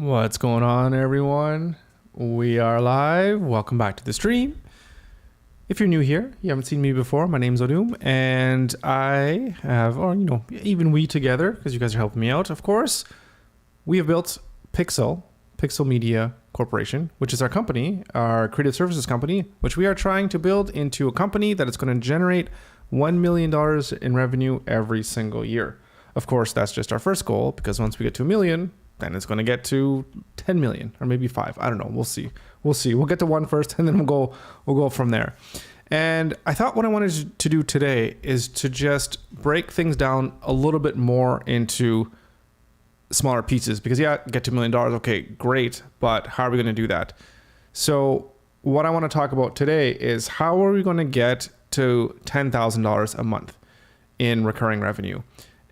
What's going on, everyone? We are live. Welcome back to the stream. If you're new here, you haven't seen me before, my name's Odum, and I have, even we together, because you guys are helping me out, of course, we have built Piixel Media Corporation, which is our company, our creative services company, which we are trying to build into a company that is going to generate $1 million in revenue every single year. Of course, that's just our first goal, because once we get to 1 million, then it's going to get to 10 million or maybe 5. I don't know. We'll see. We'll get to 1 first, and then we'll go from there. And I thought what I wanted to do today is to just break things down a little bit more into smaller pieces, because get to $1 million. Okay, great. But how are we going to do that? So what I want to talk about today is how are we going to get to $10,000 a month in recurring revenue?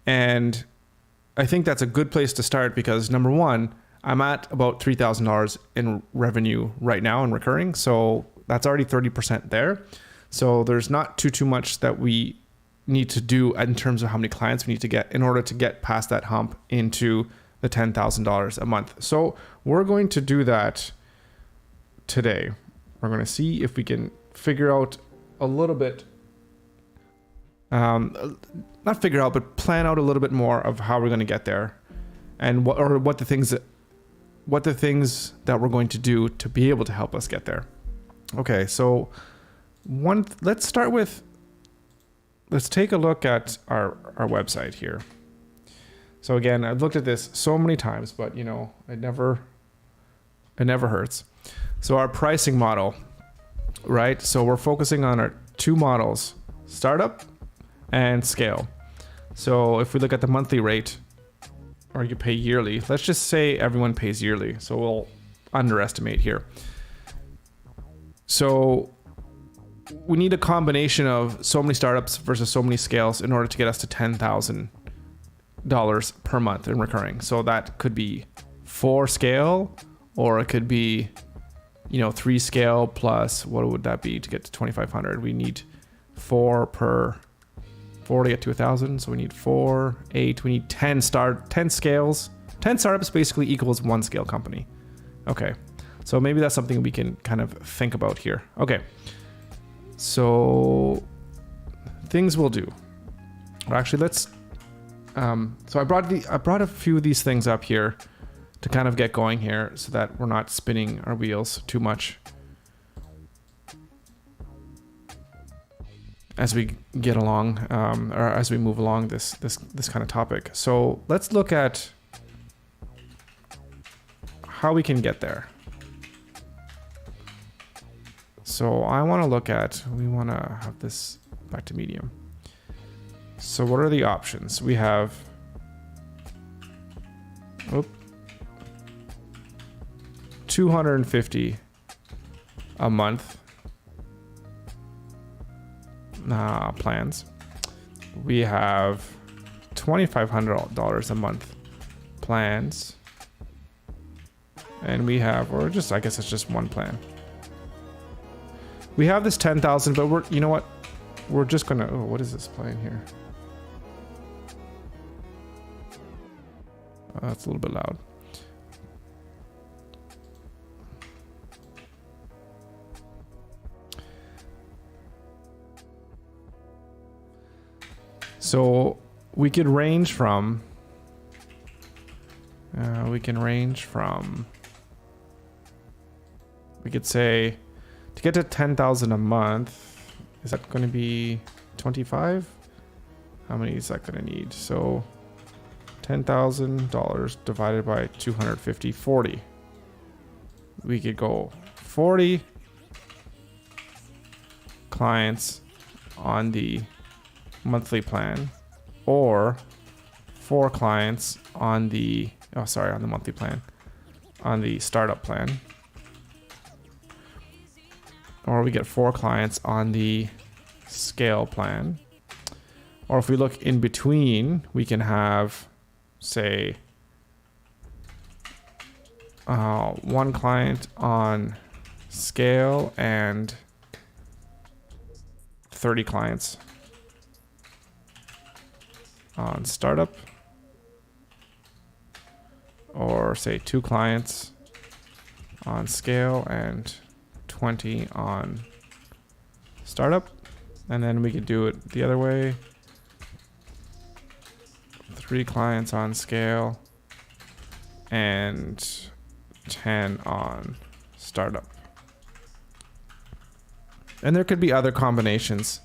And I think that's a good place to start, because number one, I'm at about $3,000 in revenue right now in recurring. So that's already 30% there. So there's not too much that we need to do in terms of how many clients we need to get in order to get past that hump into the $10,000 a month. So we're going to do that today. We're going to see if we can figure out a little bit, not figure out, but plan out a little bit more of how we're going to get there, and what the things that we're going to do to be able to help us get there. Okay, so let's take a look at our website here. So again, I've looked at this so many times, but it never hurts. So our pricing model, right? So we're focusing on our two models, startup and scale. So if we look at the monthly rate, or you pay yearly, let's just say everyone pays yearly. So we'll underestimate here. So we need a combination of so many startups versus so many scales in order to get us to $10,000 per month in recurring. So that could be 4 scale, or it could be, 3 scale plus, what would that be to get to 2,500? We need 4 to get to 1,000. So we need 4, 8, we need 10 scales. 10 startups basically equals 1 scale company. Okay. So maybe that's something we can kind of think about here. Okay. So things we'll do. Actually, let's, so I brought a few of these things up here to kind of get going here so that we're not spinning our wheels too much as we get along, or as we move along this kind of topic. So let's look at how we can get there. So I want to look at, we want to have this back to medium. So what are the options? We have, $250 a month plans. We have $2,500 a month plans, and we have, or just, I guess it's just one plan. We have this 10,000, but we're just gonna, what is this playing here? That's a little bit loud. So we could range from, we could say, to get to 10,000 a month, is that going to be 25? How many is that going to need? So $10,000 divided by 250, 40. We could go 40 clients on the monthly plan, or 4 clients on the monthly plan, on the startup plan, or we get 4 clients on the scale plan. Or if we look in between, we can have, say, 1 client on scale and 30 clients on startup. or say 2 clients on scale and 20 on startup. And then we could do it the other way. 3 clients on scale and 10 on startup. And there could be other combinations.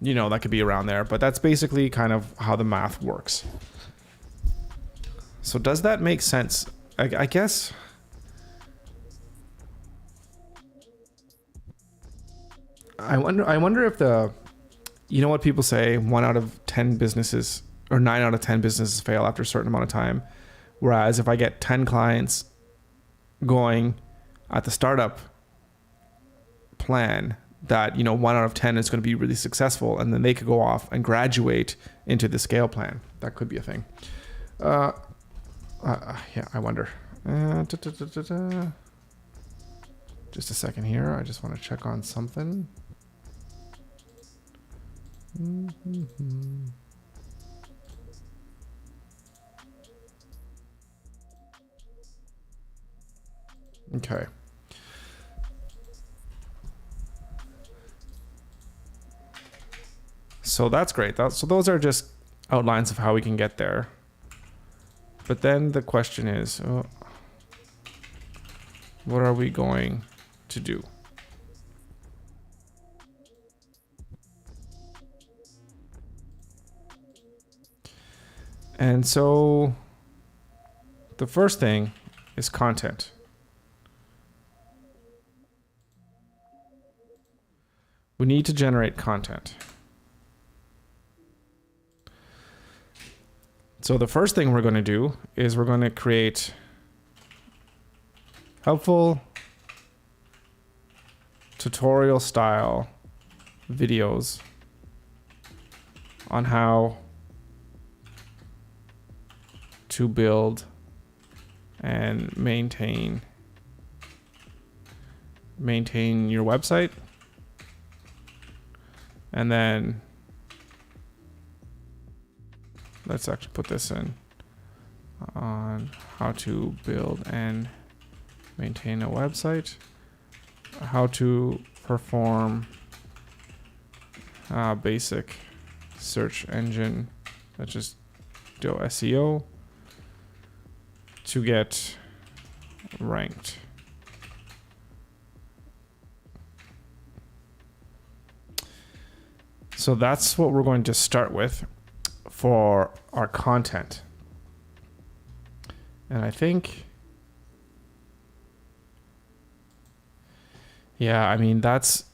You know, that could be around there, but that's basically kind of how the math works. So does that make sense? I guess. I wonder if you know what people say, 1 out of 10 businesses or 9 out of 10 businesses fail after a certain amount of time. Whereas if I get 10 clients going at the startup plan, that, you know, 1 out of 10 is going to be really successful, and then they could go off and graduate into the scale plan. That could be a thing. Yeah, I wonder. Just a second here. I just want to check on something. Okay. So that's great. So those are just outlines of how we can get there. But then the question is, what are we going to do? And so the first thing is content. We need to generate content. So the first thing we're going to do is we're going to create helpful tutorial style videos on how to build and maintain your website. And then let's actually put this in on how to build and maintain a website, how to perform basic search engine, let's just do SEO to get ranked. So that's what we're going to start with for our content. And I think, yeah, I mean, that's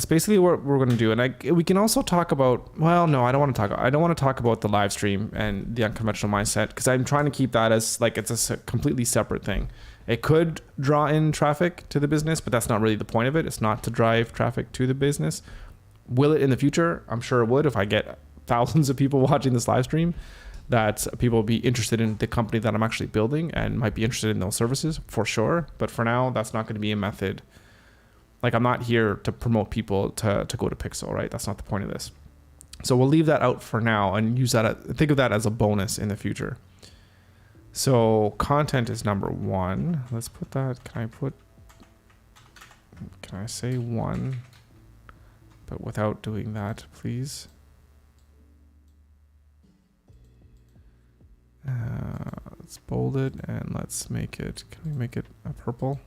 basically what we're going to do. And we can also talk about, well, no, I don't want to talk about the live stream and the unconventional mindset, because I'm trying to keep that as like it's a completely separate thing. It could draw in traffic to the business, but that's not really the point of it. It's not to drive traffic to the business. Will it in the future? I'm sure it would. If I get thousands of people watching this live stream, that people will be interested in the company that I'm actually building and might be interested in those services for sure. But for now, that's not going to be a method. Like, I'm not here to promote people to go to Piixel, right? That's not the point of this. So we'll leave that out for now and use that. Think of that as a bonus in the future. So content is number 1. Let's put that. Can I say 1? But without doing that, please. Let's bold it and let's make it. Can we make it a purple?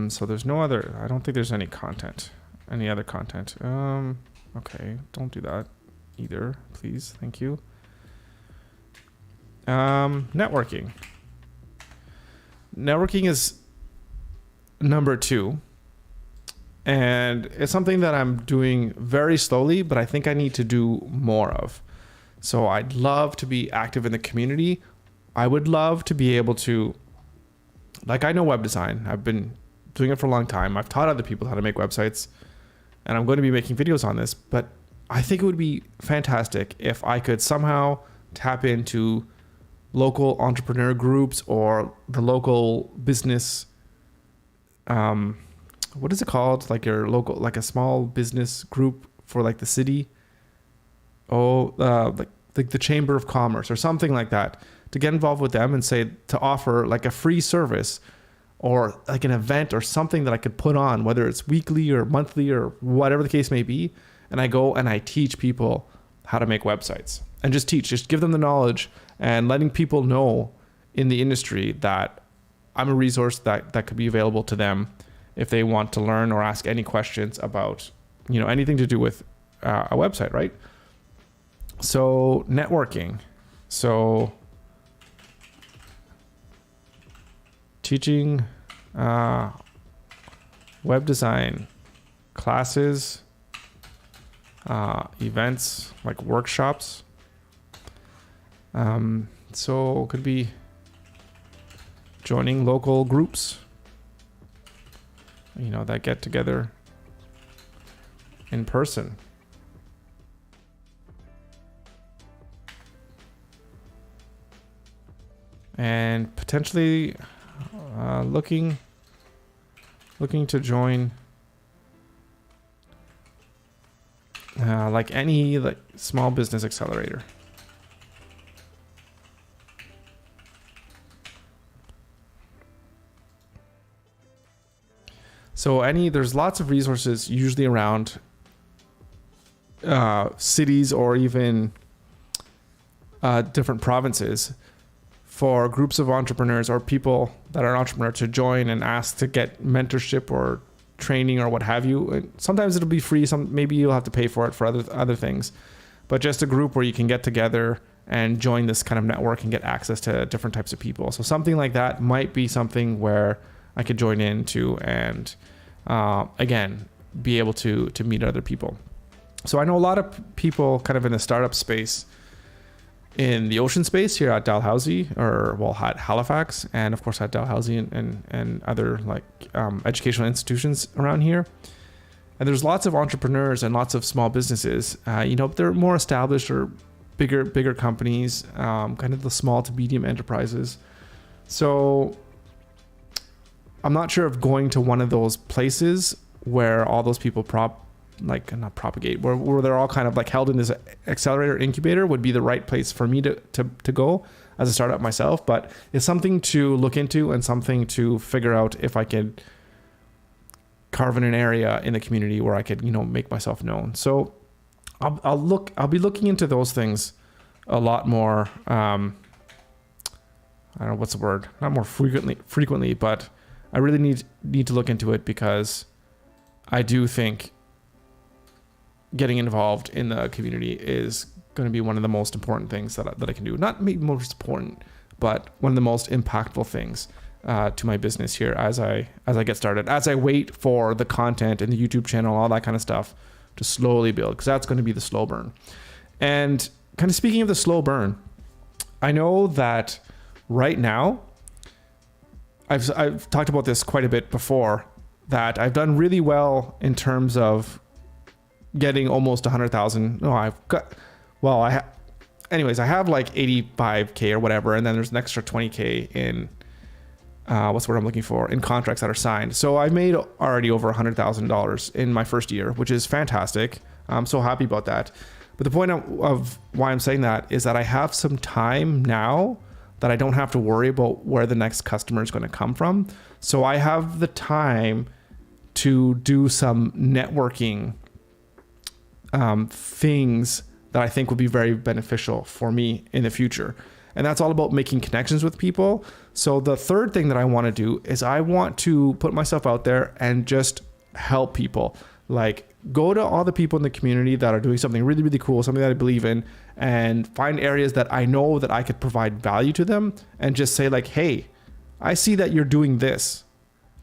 So there's no other. I don't think there's any content. Any other content? Okay, don't do that either, please. Thank you. Networking. Networking is number 2. And it's something that I'm doing very slowly, but I think I need to do more of. So I'd love to be active in the community. I would love to be able to, like, I know web design. I've been doing it for a long time. I've taught other people how to make websites, and I'm going to be making videos on this, but I think it would be fantastic if I could somehow tap into local entrepreneur groups or the local business, what is it called? Like your local, like a small business group for like the city. Like the Chamber of Commerce or something like that, to get involved with them and say, to offer like a free service or like an event or something that I could put on, whether it's weekly or monthly or whatever the case may be. And I go and I teach people how to make websites, and just give them the knowledge, and letting people know in the industry that I'm a resource that could be available to them if they want to learn or ask any questions about, anything to do with a website, right? So networking. So teaching web design classes, events like workshops. So it could be joining local groups, that get together in person. And potentially looking to join like any small business accelerator. So there's lots of resources usually around cities or even different provinces for groups of entrepreneurs or people that are an entrepreneur to join and ask to get mentorship or training or what have you. And sometimes it'll be free. Maybe you'll have to pay for it for other things, but just a group where you can get together and join this kind of network and get access to different types of people. So something like that might be something where I could join into and again, be able to meet other people. So I know a lot of people kind of in the startup space, in the ocean space here at Dalhousie, at Halifax, and of course at Dalhousie and other educational institutions around here. And there's lots of entrepreneurs and lots of small businesses. They're more established or bigger companies, kind of the small to medium enterprises. So I'm not sure if going to one of those places where all those people not propagate, where they're all kind of held in this accelerator incubator would be the right place for me to go as a startup myself. But it's something to look into and something to figure out if I could carve in an area in the community where I could, make myself known. So I'll be looking into those things a lot more. I don't know what's the word, not more frequently, but I really need to look into it, because I do think getting involved in the community is going to be one of the most important things that I can do. Not maybe most important, but one of the most impactful things to my business here as I get started, as I wait for the content and the YouTube channel, all that kind of stuff to slowly build, because that's going to be the slow burn. And kind of speaking of the slow burn, I know that right now, I've talked about this quite a bit before, that I've done really well in terms of getting almost 100,000. No, I have like 85K or whatever. And then there's an extra 20K in, what's the word I'm looking for, in contracts that are signed. So I've made already over $100,000 in my first year, which is fantastic. I'm so happy about that. But the point of why I'm saying that is that I have some time now that I don't have to worry about where the next customer is going to come from. So I have the time to do some networking things that I think would be very beneficial for me in the future. And that's all about making connections with people. So the third thing that I want to do is I want to put myself out there and just help people. Go to all the people in the community that are doing something really, really cool, something that I believe in, and find areas that I know that I could provide value to them, and just say hey, I see that you're doing this.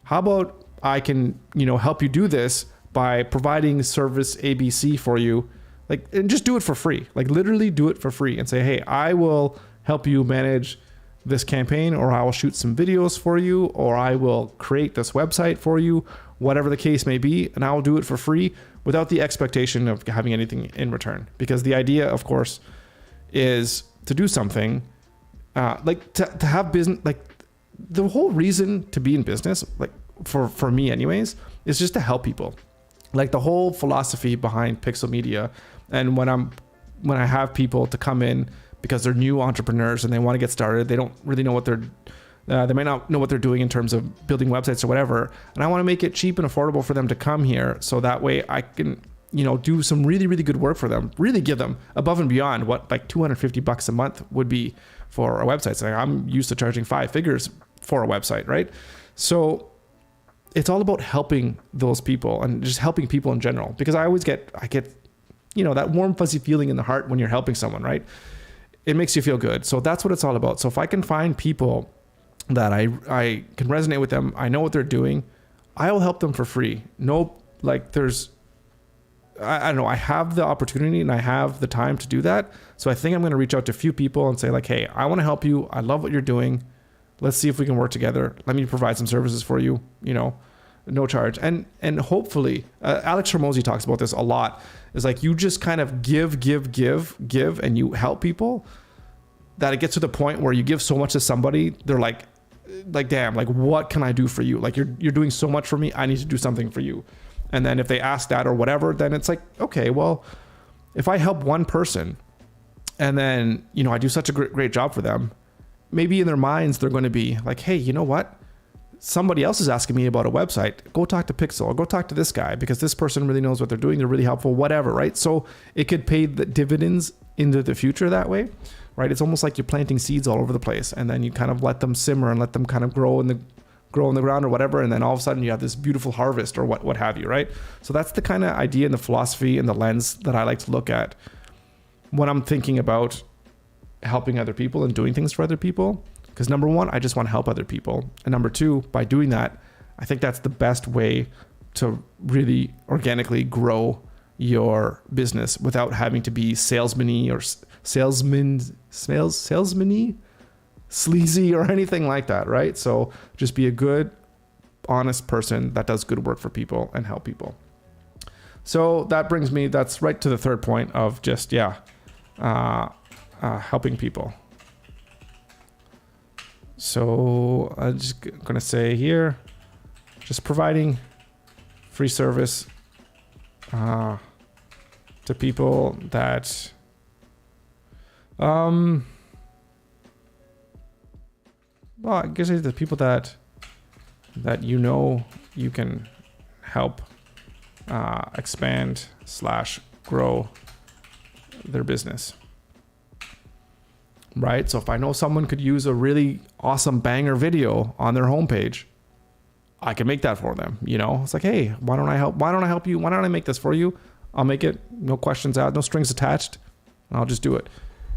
How about I can, help you do this by providing service ABC for you, and just do it for free. Literally do it for free and say, hey, I will help you manage this campaign, or I will shoot some videos for you, or I will create this website for you, whatever the case may be, and I will do it for free without the expectation of having anything in return. Because the idea, of course, is to do something like to have business, like the whole reason to be in business, like for me anyways, is just to help people. Like the whole philosophy behind Piixel Media, and when I have people to come in because they're new entrepreneurs and they want to get started, they don't really know what they might not know what they're doing in terms of building websites or whatever, and I want to make it cheap and affordable for them to come here, so that way I can, you know, do some really, really good work for them, really give them above and beyond what like $250 a month would be for a website. So I'm used to charging 5 figures for a website, right? So it's all about helping those people and just helping people in general, because I get, you know, that warm fuzzy feeling in the heart when you're helping someone, right? It makes you feel good. So that's what it's all about. So if I can find people that I can resonate with them, I know what they're doing, I will help them for free. No, like I don't know, I have the opportunity and I have the time to do that. So I think I'm going to reach out to a few people and say like, hey, I want to help you. I love what you're doing. Let's see if we can work together. Let me provide some services for you, you know, no charge. And hopefully, Alex Hormozy talks about this a lot. Is like, you just kind of give, and you help people, that it gets to the point where you give so much to somebody, they're like, damn, like, what can I do for you? Like, you're doing so much for me, I need to do something for you. And then if they ask that or whatever, then it's like, okay, well, if I help one person and then, you know, I do such a great job for them, maybe in their minds, they're going to be like, hey, you know what? Somebody else is asking me about a website. Go talk to Piixel, or go talk to this guy, because this person really knows what they're doing. They're really helpful, whatever, right? So it could pay the dividends into the future that way, right? It's almost like you're planting seeds all over the place, and then you kind of let them simmer and let them kind of grow in the ground or whatever, and then all of a sudden you have this beautiful harvest or what have you, right? So that's the kind of idea and the philosophy and the lens that I like to look at when I'm thinking about helping other people and doing things for other people. Because number one, I just want to help other people, and number two, by doing that, I think that's the best way to really organically grow your business without having to be salesman-y or salesman-y, sleazy or anything like that, right? So just be a good, honest person that does good work for people and help people. So that's right to the third point of just, helping people. So I'm just going to say here, just providing free service to people that well, I guess it's the people that you know you can help expand / grow their business. Right? So if I know someone could use a really awesome banger video on their homepage, I can make that for them. You know, it's like, hey, why don't I help you? Why don't I make this for you? I'll make it, no questions asked, no strings attached. I'll just do it.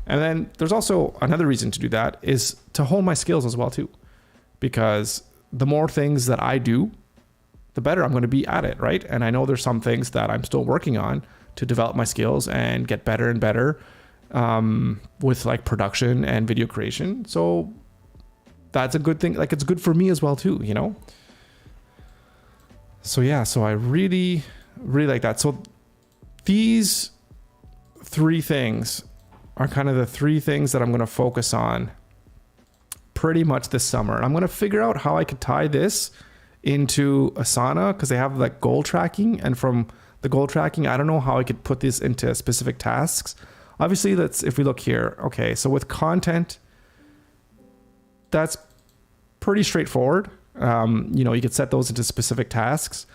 And then there's also another reason to do that is to hone my skills as well too, because the more things that I do, the better I'm going to be at it, right? And I know there's some things that I'm still working on to develop my skills and get better and better with like production and video creation. So that's a good thing. Like, it's good for me as well too, you know? So yeah, so I really, really like that. So these 3 things are kind of the 3 things that I'm going to focus on pretty much this summer. And I'm going to figure out how I could tie this into Asana, because they have like goal tracking, and from the goal tracking, I don't know how I could put this into specific tasks. Obviously, if we look here, okay, so with content, that's pretty straightforward. You know, you could set those into specific tasks.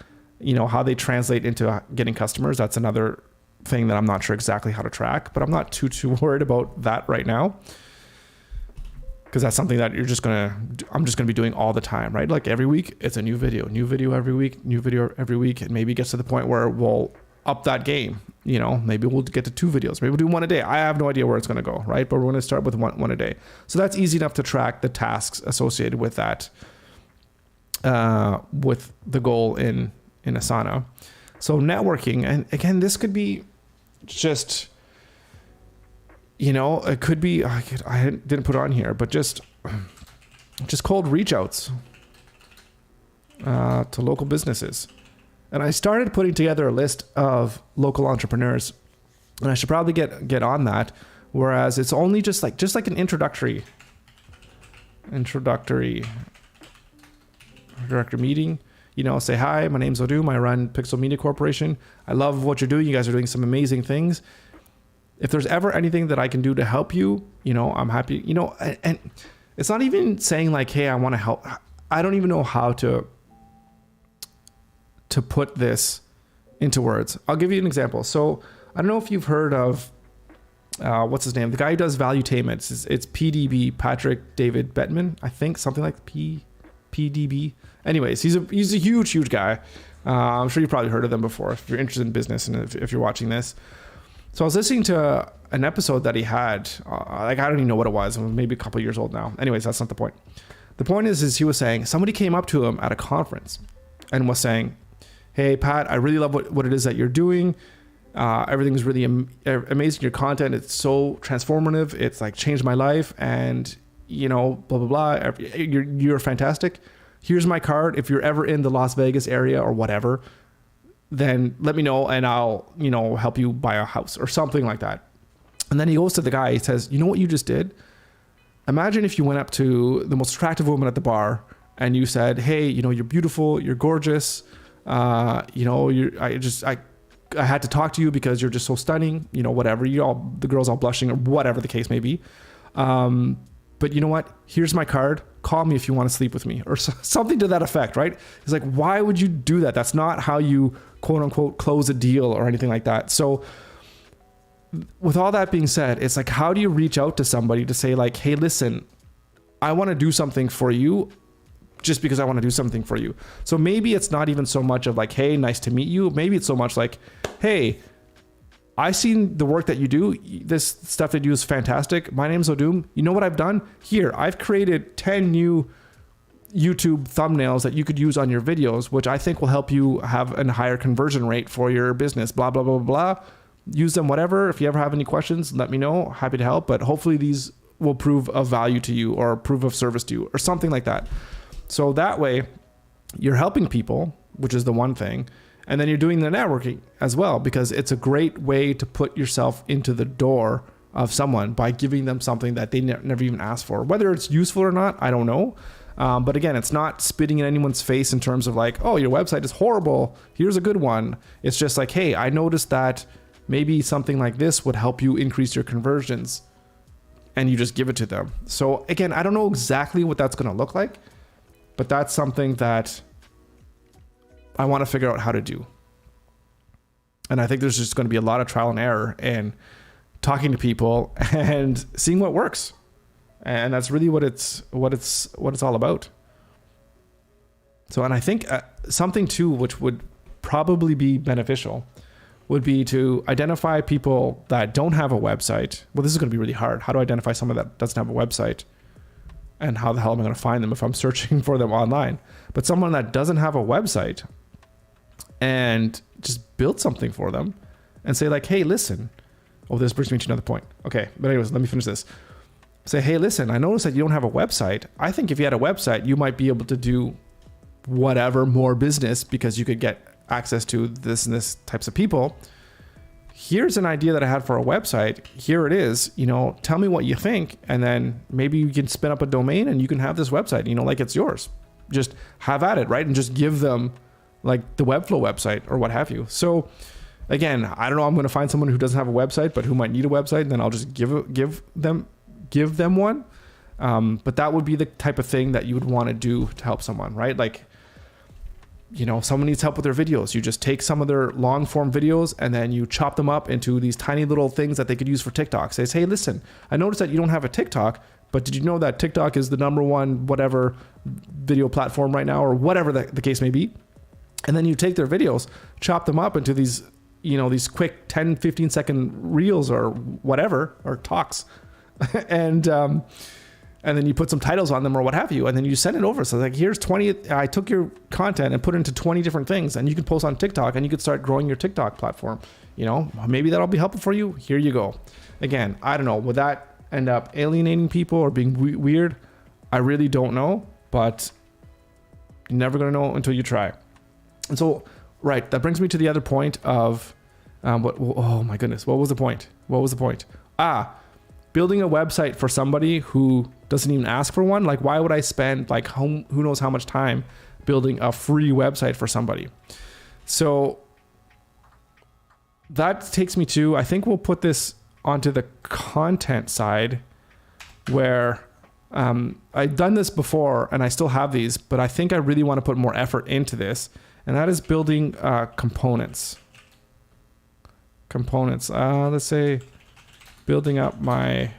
You know, how they translate into getting customers, that's another thing that I'm not sure exactly how to track, but I'm not too worried about that right now, because that's something that I'm just gonna be doing all the time, right? Like every week, it's a new video every week, and maybe it gets to the point where we'll up that game. You know, maybe we'll get to 2 videos. Maybe we'll do 1 a day. I have no idea where it's going to go, right? But we're going to start with one a day. So that's easy enough to track the tasks associated with that, with the goal in Asana. So networking, and again, this could be just, you know, it could be, I didn't put it on here, but just cold reach outs to local businesses. And I started putting together a list of local entrepreneurs, and I should probably get on that. Whereas it's only just like an introductory introductory meeting. Say, hi, my name's Odum. I run Piixel Media Corporation. I love what you're doing. You guys are doing some amazing things. If there's ever anything that I can do to help you, I'm happy, and it's not even saying like, hey, I want to help. I don't even know how to put this into words. I'll give you an example. So I don't know if you've heard of, what's his name? The guy who does Valuetainment. It's PDB, Patrick David Bettman, I think, something like PDB. Anyways, he's a huge guy. I'm sure you've probably heard of them before if you're interested in business and if you're watching this. So I was listening to an episode that he had, I don't even know what it was, maybe a couple years old now. Anyways, that's not the point. The point is he was saying, somebody came up to him at a conference and was saying, hey, Pat, I really love what it is that you're doing. Everything's really amazing. Your content, it's so transformative. It's like changed my life and, blah, blah, blah. You're fantastic. Here's my card. If you're ever in the Las Vegas area or whatever, then let me know and I'll, help you buy a house or something like that. And then he goes to the guy, he says, you know what you just did? Imagine if you went up to the most attractive woman at the bar and you said, hey, you're beautiful, you're gorgeous. I had to talk to you because you're just so stunning, whatever, the girl's all blushing or whatever the case may be. But you know what? Here's my card. Call me if you want to sleep with me or something to that effect, right? It's like, why would you do that? That's not how you quote unquote close a deal or anything like that. So with all that being said, it's like, how do you reach out to somebody to say like, hey, listen, I want to do something for you just because I want to do something for you. So maybe it's not even so much of like, hey, nice to meet you. Maybe it's so much like, hey, I seen the work that you do. This stuff that you do is fantastic. My name's Odum. You know what I've done? Here, I've created 10 new YouTube thumbnails that you could use on your videos, which I think will help you have a higher conversion rate for your business, blah, blah, blah, blah. Use them, whatever. If you ever have any questions, let me know. Happy to help. But hopefully these will prove of value to you or prove of service to you or something like that. So that way you're helping people, which is the one thing. And then you're doing the networking as well, because it's a great way to put yourself into the door of someone by giving them something that they never even asked for. Whether it's useful or not, I don't know. But again, it's not spitting in anyone's face in terms of like, oh, your website is horrible. Here's a good one. It's just like, hey, I noticed that maybe something like this would help you increase your conversions. And you just give it to them. So again, I don't know exactly what that's going to look like, but that's something that I want to figure out how to do. And I think there's just going to be a lot of trial and error and talking to people and seeing what works. And that's really what it's all about. So, and I think something too, which would probably be beneficial, would be to identify people that don't have a website. Well, this is going to be really hard. How do I identify someone that doesn't have a website? And how the hell am I going to find them if I'm searching for them online? But someone that doesn't have a website, and just build something for them and say like, hey, listen. Oh, this brings me to another point. Okay. But anyways, let me finish this. Say, hey, listen, I noticed that you don't have a website. I think if you had a website, you might be able to do whatever more business because you could get access to this and this types of people. Here's an idea that I had for a website. Here it is, tell me what you think. And then maybe you can spin up a domain and you can have this website, like it's yours. Just have at it, right? And just give them like the Webflow website or what have you. So again, I don't know, I'm going to find someone who doesn't have a website, but who might need a website. And then I'll just give them one. But that would be the type of thing that you would want to do to help someone, right? Like, someone needs help with their videos. You just take some of their long form videos and then you chop them up into these tiny little things that they could use for TikTok. Says, hey, listen, I noticed that you don't have a TikTok, but did you know that TikTok is the #1 whatever video platform right now, or whatever the case may be? And then you take their videos, chop them up into these, these quick 10, 15 second reels or whatever, or talks. And then you put some titles on them or what have you. And then you send it over. So like, here's 20, I took your content and put it into 20 different things, and you can post on TikTok and you could start growing your TikTok platform. Maybe that'll be helpful for you. Here you go. Again, I don't know. Would that end up alienating people or being weird? I really don't know, but you're never going to know until you try. And so, right, that brings me to the other point of, oh my goodness, what was the point? building a website for somebody who doesn't even ask for one, like why would I spend like who knows how much time building a free website for somebody? So that takes me to, I think we'll put this onto the content side where I've done this before and I still have these, but I think I really want to put more effort into this. And that is building components. Let's say building up my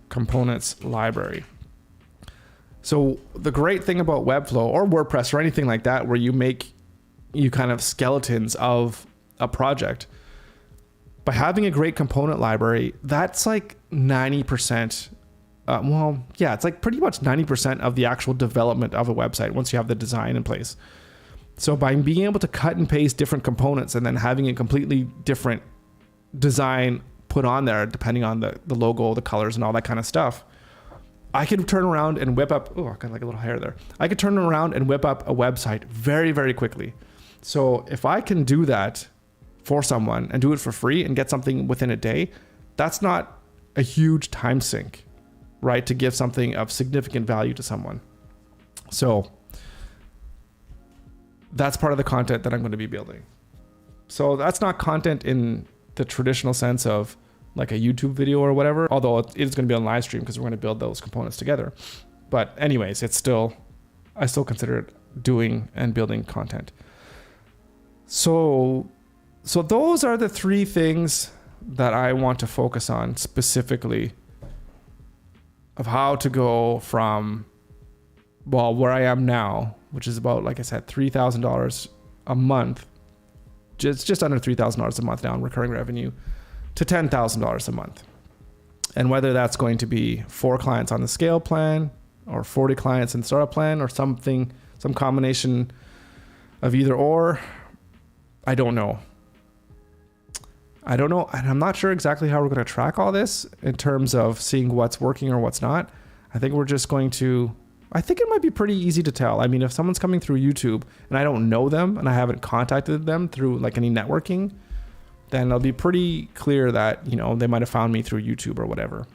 components library. So the great thing about Webflow or WordPress or anything like that, where you kind of skeletons of a project, by having a great component library, that's like 90%. It's like pretty much 90% of the actual development of a website once you have the design in place. So by being able to cut and paste different components and then having a completely different design put on there, depending on the logo, the colors and all that kind of stuff, I could turn around and whip up, I got like a little hair there. I could turn around and whip up a website very, very quickly. So if I can do that for someone and do it for free and get something within a day, that's not a huge time sink, right? To give something of significant value to someone. So that's part of the content that I'm going to be building. So that's not content in the traditional sense of like a YouTube video or whatever, although it is going to be on live stream because we're going to build those components together. But anyways, I still consider it doing and building content. So those are the three things that I want to focus on specifically, of how to go from, where I am now, which is about, like I said, $3,000 a month, just under $3,000 a month now in recurring revenue, to $10,000 a month. And whether that's going to be 4 clients on the scale plan or 40 clients in the startup plan or some combination of either or, I don't know. And I'm not sure exactly how we're going to track all this in terms of seeing what's working or what's not. I think I think it might be pretty easy to tell. I mean, if someone's coming through YouTube and I don't know them and I haven't contacted them through like any networking, then it'll be pretty clear that, they might have found me through YouTube or whatever.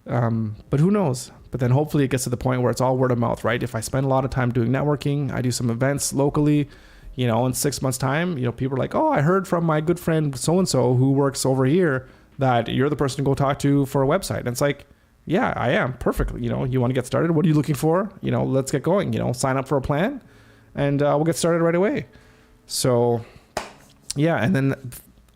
But who knows? But then hopefully it gets to the point where it's all word of mouth, right? If I spend a lot of time doing networking, I do some events locally, in 6 months time, people are like, oh, I heard from my good friend so-and-so who works over here that you're the person to go talk to for a website. And it's like, yeah, I am. Perfectly. You want to get started? What are you looking for? Let's get going, sign up for a plan and we'll get started right away. So yeah. And then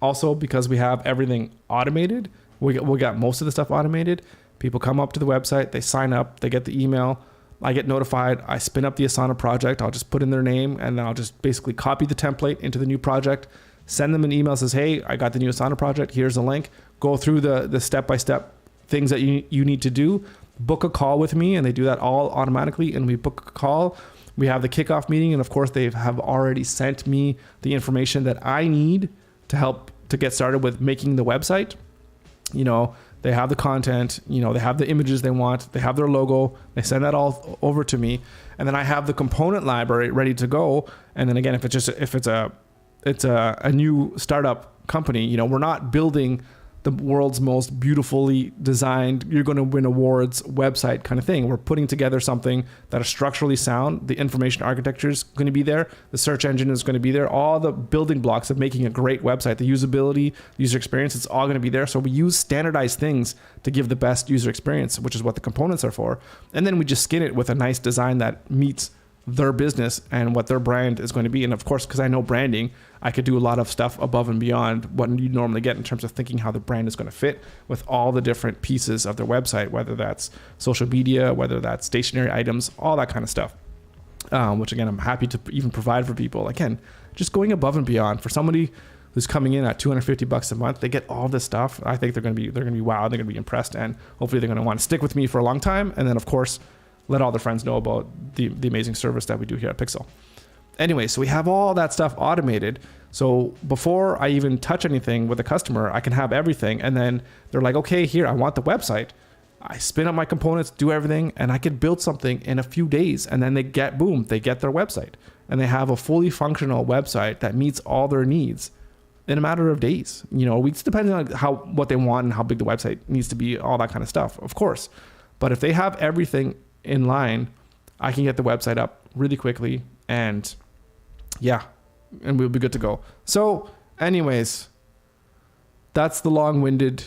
also because we have everything automated, we got most of the stuff automated. People come up to the website, they sign up, they get the email. I get notified. I spin up the Asana project. I'll just put in their name and then I'll just basically copy the template into the new project, send them an email that says, hey, I got the new Asana project. Here's a link. Go through the step-by-step things that you need to do. Book a call with me, and they do that all automatically. And we book a call. We have the kickoff meeting. And of course, they have already sent me the information that I need to help to get started with making the website. They have the content, they have the images they want, they have their logo, they send that all over to me. And then I have the component library ready to go. And then again, if it's a new startup company, we're not building the world's most beautifully designed, you're going to win awards website kind of thing. We're putting together something that is structurally sound. The information architecture is going to be there. The search engine is going to be there. All the building blocks of making a great website, the usability, the user experience, it's all going to be there. So we use standardized things to give the best user experience, which is what the components are for. And then we just skin it with a nice design that meets their business and what their brand is going to be. And of course, because I know branding, I could do a lot of stuff above and beyond what you normally get in terms of thinking how the brand is going to fit with all the different pieces of their website, whether that's social media, whether that's stationary items, all that kind of stuff. Which again, I'm happy to even provide for people. Again, just going above and beyond for somebody who's coming in at $250 a month, they get all this stuff. I think they're going to be wowed. They're going to be impressed, and hopefully they're going to want to stick with me for a long time. And then of course, let all their friends know about the amazing service that we do here at Piixel. Anyway, so we have all that stuff automated. So before I even touch anything with a customer, I can have everything. And then they're like, okay, here, I want the website. I spin up my components, do everything, and I could build something in a few days. And then they get their website. And they have a fully functional website that meets all their needs. in a matter of days, weeks, depending on what they want and how big the website needs to be, all that kind of stuff, of course. But if they have everything in line, I can get the website up really quickly, and we'll be good to go. So anyways, that's the long-winded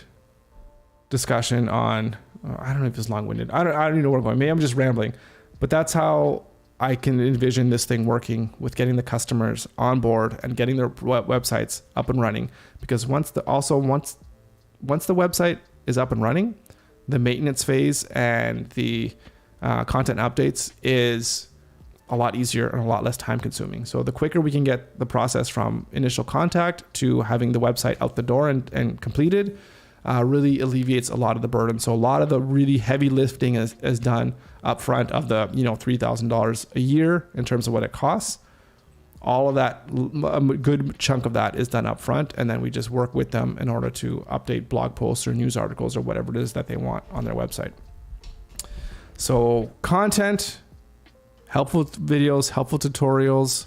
discussion on, I don't know if it's long-winded. I don't even know where I'm going. Maybe I'm just rambling, but that's how I can envision this thing working, with getting the customers on board and getting their websites up and running. Because once the website is up and running, the maintenance phase and the content updates is a lot easier and a lot less time consuming. So the quicker we can get the process from initial contact to having the website out the door and completed, really alleviates a lot of the burden. So a lot of the really heavy lifting is done up front of the $3,000 a year in terms of what it costs. All of that, a good chunk of that is done up front, and then we just work with them in order to update blog posts or news articles or whatever it is that they want on their website. So content, helpful videos, helpful tutorials,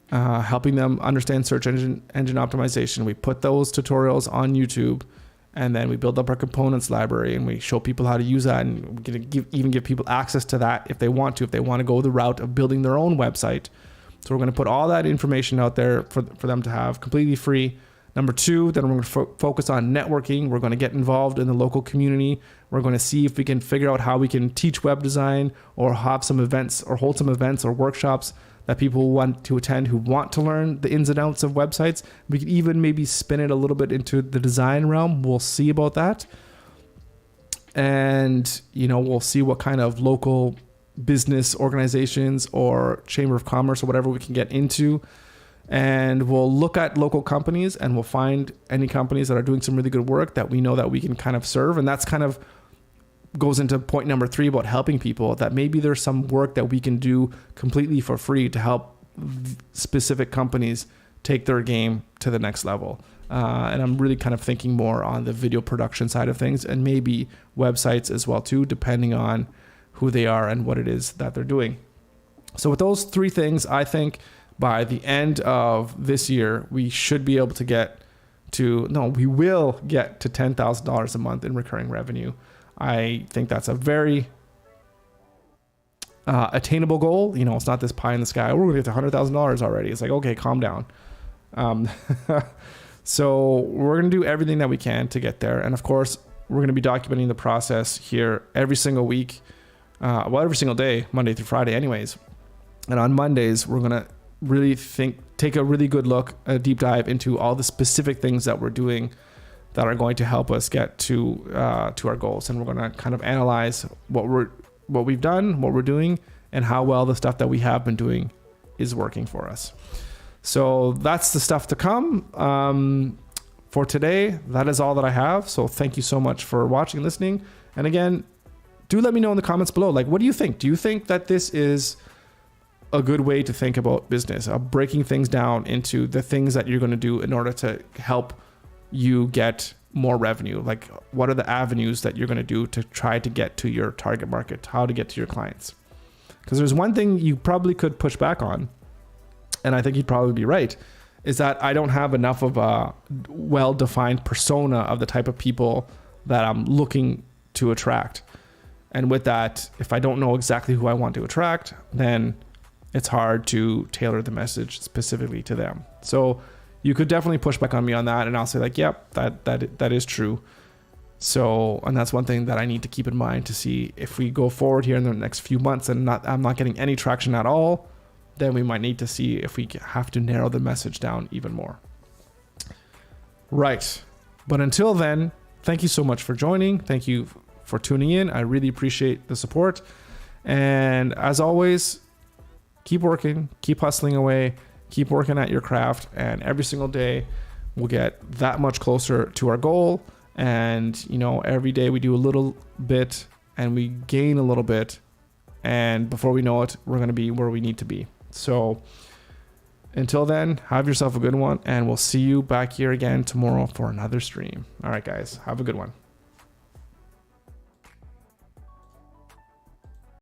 helping them understand search engine optimization. We put those tutorials on YouTube, and then we build up our components library, and we show people how to use that, and we're going to even give people access to that if they want to go the route of building their own website. So we're going to put all that information out there for them to have completely free. Number two, then we're going to focus on networking. We're going to get involved in the local community. We're going to see if we can figure out how we can teach web design, or have some events, or hold some events or workshops that people want to attend who want to learn the ins and outs of websites. We could even maybe spin it a little bit into the design realm. We'll see about that. And, we'll see what kind of local business organizations or chamber of commerce or whatever we can get into. And we'll look at local companies, and we'll find any companies that are doing some really good work that we know that we can kind of serve. And that's kind of goes into point number 3 about helping people, that maybe there's some work that we can do completely for free to help specific companies take their game to the next level. And I'm really kind of thinking more on the video production side of things, and maybe websites as well too, depending on who they are and what it is that they're doing. So with those 3 things, I think by the end of this year, we should be able to we will get to $10,000 a month in recurring revenue. I think that's a very attainable goal. It's not this pie in the sky. We're going to get to $100,000 already. It's like, okay, calm down. So we're going to do everything that we can to get there. And of course, we're going to be documenting the process here every single week. Every single day, Monday through Friday anyways. And on Mondays, we're going to really take a really good look, a deep dive into all the specific things that we're doing that are going to help us get to our goals. And we're going to kind of analyze what we've done, what we're doing, and how well the stuff that we have been doing is working for us. So that's the stuff to come. For today, that is all that I have. So thank you so much for watching and listening. And again, do let me know in the comments below, what do you think? Do you think that this is a good way to think about business, breaking things down into the things that you're going to do in order to help you get more revenue? What are the avenues that you're going to do to try to get to your target market, how to get to your clients? Because there's one thing you probably could push back on, and I think you'd probably be right, is that I don't have enough of a well-defined persona of the type of people that I'm looking to attract. And with that, if I don't know exactly who I want to attract, then it's hard to tailor the message specifically to them. So you could definitely push back on me on that, and I'll say yep, that is true. So, and that's one thing that I need to keep in mind to see if we go forward here in the next few months and I'm not getting any traction at all, then we might need to see if we have to narrow the message down even more. Right. But until then, thank you so much for joining. Thank you for tuning in. I really appreciate the support. And as always, keep working, keep hustling away, keep working at your craft, and every single day we'll get that much closer to our goal. And, every day we do a little bit and we gain a little bit. And before we know it, we're going to be where we need to be. So until then, have yourself a good one, and we'll see you back here again tomorrow for another stream. All right, guys, have a good one.